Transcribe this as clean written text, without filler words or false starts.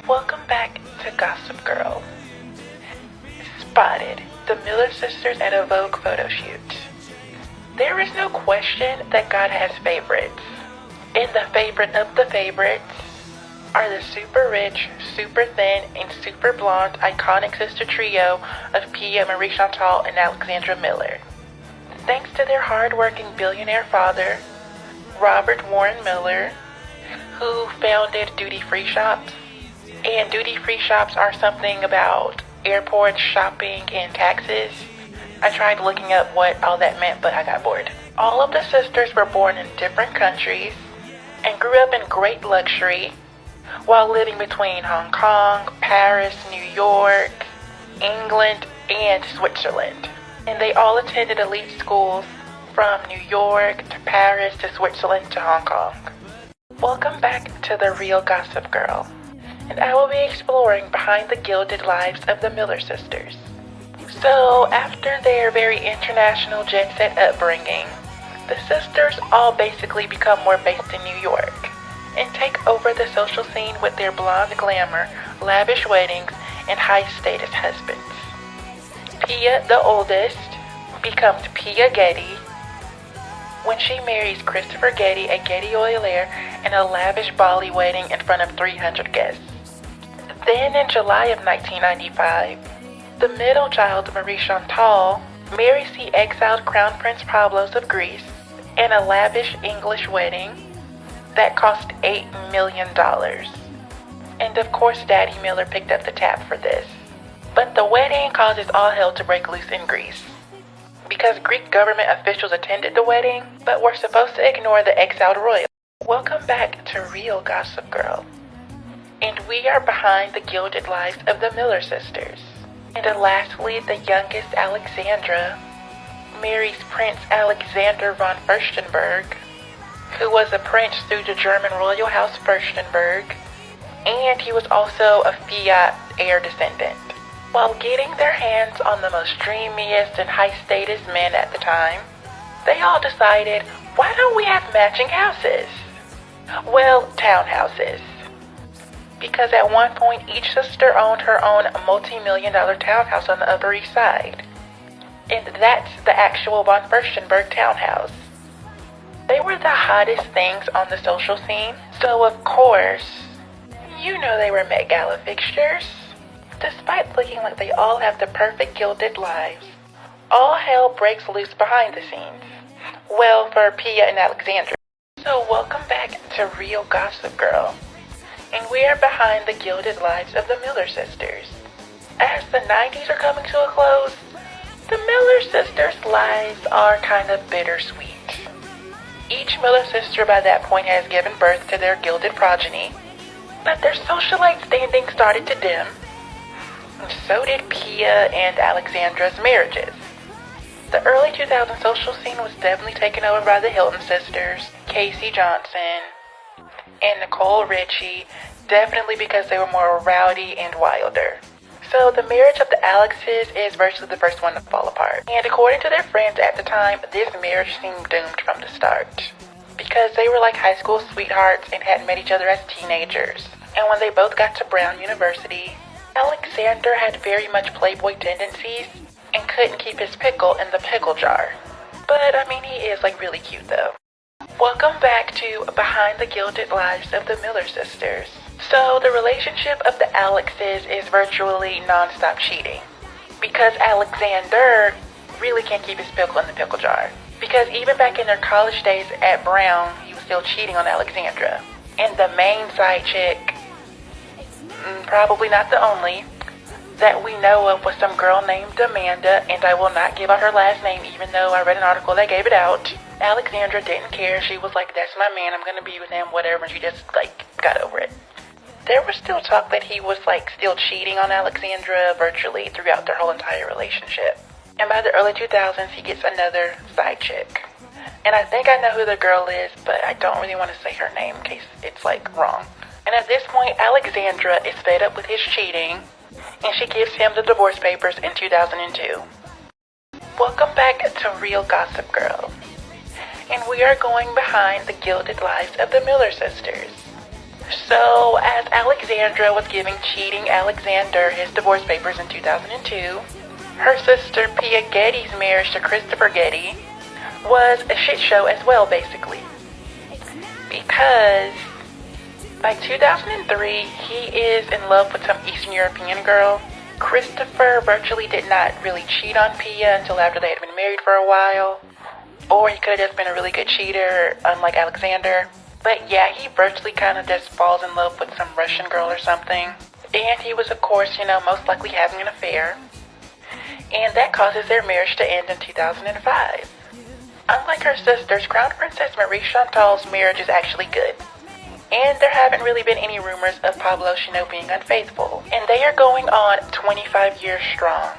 Welcome back to Gossip Girl. Spotted, the Miller sisters at a Vogue photo shoot. There is no question that God has favorites. And the favorite of the favorites are the super rich, super thin, and super blonde iconic sister trio of Pia Marie Chantal and Alexandra Miller. Thanks to their hard-working billionaire father, Robert Warren Miller, who founded duty-free shops. And duty-free shops are something about airports, shopping, and taxes. I tried looking up what all that meant, but I got bored. All of the sisters were born in different countries and grew up in great luxury while living between Hong Kong, Paris, New York, England, and Switzerland. And they all attended elite schools from New York to Paris to Switzerland to Hong Kong. Welcome back to The Real Gossip Girl. And I will be exploring behind the gilded lives of the Miller sisters. So, after their very international jet-set upbringing, the sisters all basically become more based in New York and take over the social scene with their blonde glamour, lavish weddings, and high-status husbands. Pia, the oldest, becomes Pia Getty when she marries Christopher Getty, a Getty oiler, in a lavish Bali wedding in front of 300 guests. Then in July of 1995, the middle child, Marie Chantal, marries the exiled Crown Prince Pavlos of Greece in a lavish English wedding that cost $8 million. And of course, Daddy Miller picked up the tab for this. But the wedding causes all hell to break loose in Greece, because Greek government officials attended the wedding, but were supposed to ignore the exiled royal. Welcome back to Real Gossip Girl. And we are behind the gilded lives of the Miller sisters. And lastly, the youngest, Alexandra, marries Prince Alexander von Furstenberg, who was a prince through the German royal house Furstenberg, and he was also a Fiat heir descendant. While getting their hands on the most dreamiest and high-status men at the time, they all decided, why don't we have matching houses? Well, townhouses. Because at one point, each sister owned her own multi-million-dollar townhouse on the Upper East Side. And that's the actual von Furstenberg townhouse. They were the hottest things on the social scene, so of course, you know they were Met Gala fixtures. Despite looking like they all have the perfect gilded lives, all hell breaks loose behind the scenes. Well, for Pia and Alexandra. So welcome back to Real Gossip Girl. And we are behind the gilded lives of the Miller sisters. As the 90s are coming to a close, the Miller sisters' lives are kind of bittersweet. Each Miller sister by that point has given birth to their gilded progeny, but their socialite standing started to dim, and so did Pia and Alexandra's marriages. The early 2000s social scene was definitely taken over by the Hilton sisters, Casey Johnson, and Nicole Richie, definitely because they were more rowdy and wilder. So the marriage of the Alexes is virtually the first one to fall apart. And according to their friends at the time, this marriage seemed doomed from the start, because they were like high school sweethearts and hadn't met each other as teenagers. And when they both got to Brown University, Alexander had very much playboy tendencies and couldn't keep his pickle in the pickle jar. But I mean, he is like really cute though. Welcome back to Behind the Gilded Lives of the Miller sisters. So the relationship of the Alexes is virtually non-stop cheating, because Alexander really can't keep his pickle in the pickle jar. Because even back in their college days at Brown, he was still cheating on Alexandra. And the main side chick, probably not the only, that we know of was some girl named Amanda, and I will not give out her last name even though I read an article that gave it out. Alexandra didn't care. She was like, that's my man, I'm gonna be with him, whatever, and she just, got over it. There was still talk that he was, still cheating on Alexandra virtually throughout their whole entire relationship. And by the early 2000s, he gets another side chick. And I think I know who the girl is, but I don't really want to say her name in case it's, wrong. And at this point, Alexandra is fed up with his cheating, and she gives him the divorce papers in 2002. Welcome back to Real Gossip Girl. And we are going behind the gilded lives of the Miller sisters. So, as Alexandra was giving cheating Alexander his divorce papers in 2002, her sister Pia Getty's marriage to Christopher Getty was a shit show as well, basically. Because by 2003, he is in love with some Eastern European girl. Christopher virtually did not really cheat on Pia until after they had been married for a while. Or he could have just been a really good cheater, unlike Alexander. But yeah, he virtually kind of just falls in love with some Russian girl or something. And he was, of course, most likely having an affair. And that causes their marriage to end in 2005. Unlike her sisters, Crown Princess Marie Chantal's marriage is actually good. And there haven't really been any rumors of Pablo Chanel being unfaithful. And they are going on 25 years strong.